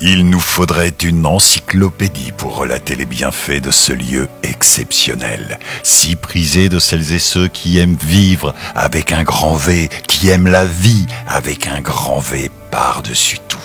Il nous faudrait une encyclopédie pour relater les bienfaits de ce lieu exceptionnel, si prisé de celles et ceux qui aiment vivre avec un grand V, qui aiment la vie avec un grand V par-dessus tout.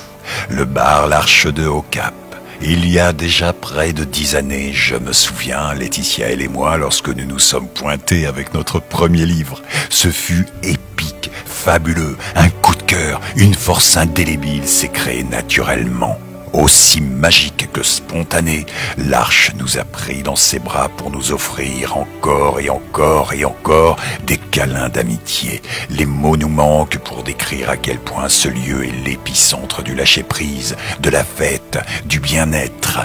Le bar L'Arche de Haut-Cap. Il y a déjà près de 10 années, je me souviens, Laetitia et moi, lorsque nous nous sommes pointés avec notre premier livre. Ce fut épique, fabuleux, un coup de cœur, une force indélébile s'est créée naturellement. Aussi magique que spontané, l'Arche nous a pris dans ses bras pour nous offrir encore et encore et encore des câlins d'amitié. Les mots nous manquent pour décrire à quel point ce lieu est l'épicentre du lâcher-prise, de la fête, du bien-être.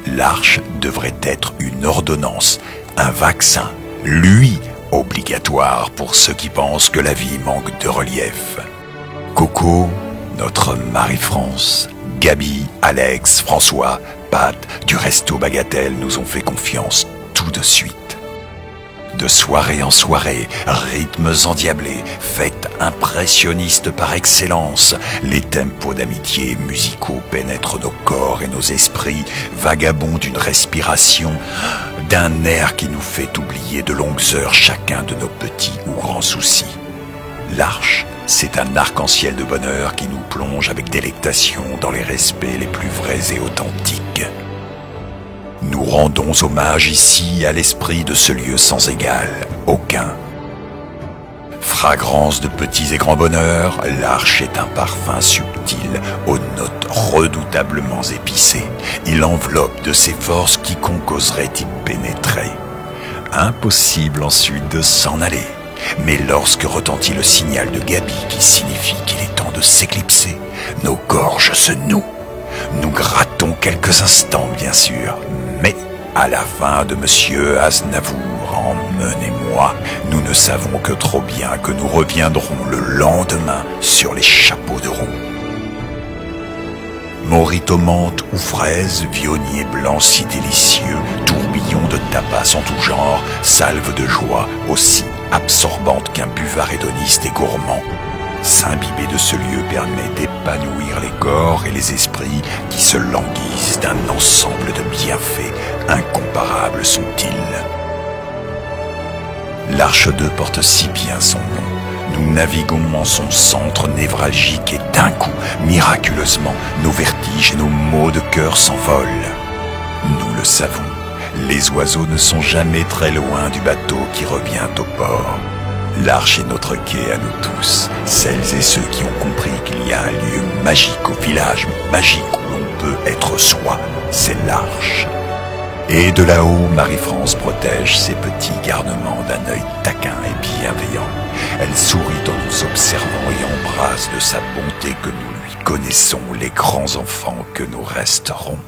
L'Arche devrait être une ordonnance, un vaccin, lui, obligatoire pour ceux qui pensent que la vie manque de relief. Coco, notre Marie-France, Gabi, Alex, François, Pat, du Resto Bagatelle nous ont fait confiance tout de suite. De soirée en soirée, rythmes endiablés, fêtes impressionnistes par excellence, les tempos d'amitié musicaux pénètrent nos corps et nos esprits, vagabonds d'une respiration, d'un air qui nous fait oublier de longues heures chacun de nos petits ou grands soucis. L'Arche, c'est un arc-en-ciel de bonheur qui nous plonge avec délectation dans les respects les plus vrais et authentiques. Nous rendons hommage ici à l'esprit de ce lieu sans égal, aucun. Fragrance de petits et grands bonheurs, l'Arche est un parfum subtil, aux notes redoutablement épicées. Il enveloppe de ses forces quiconque oserait y pénétrer. Impossible ensuite de s'en aller. Mais lorsque retentit le signal de Gabi qui signifie qu'il est temps de s'éclipser, nos gorges se nouent. Nous grattons quelques instants, bien sûr, mais à la fin de Monsieur Aznavour, emmenez-moi, nous ne savons que trop bien que nous reviendrons le lendemain sur les chapeaux de roue. Mojito menthe ou fraise, vionnier blanc si délicieux, tourbillon de tapas en tout genre, salve de joie aussi absorbante qu'un buvard hédoniste et gourmand. S'imbiber de ce lieu permet d'épanouir les corps et les esprits qui se languissent d'un ensemble de bienfaits incomparables sont-ils. L'Arche 2 porte si bien son nom. Nous naviguons en son centre névralgique et d'un coup, miraculeusement, nos vertiges et nos maux de cœur s'envolent. Nous le savons, les oiseaux ne sont jamais très loin du bateau qui revient au port. L'Arche est notre quai à nous tous, celles et ceux qui ont compris qu'il y a un lieu magique au village magique où l'on peut être soi, c'est l'Arche. Et de là-haut, Marie-France protège ses petits garnements d'un œil taquin et bienveillant. Elle sourit en nous observant et embrasse de sa bonté que nous lui connaissons les grands enfants que nous resterons.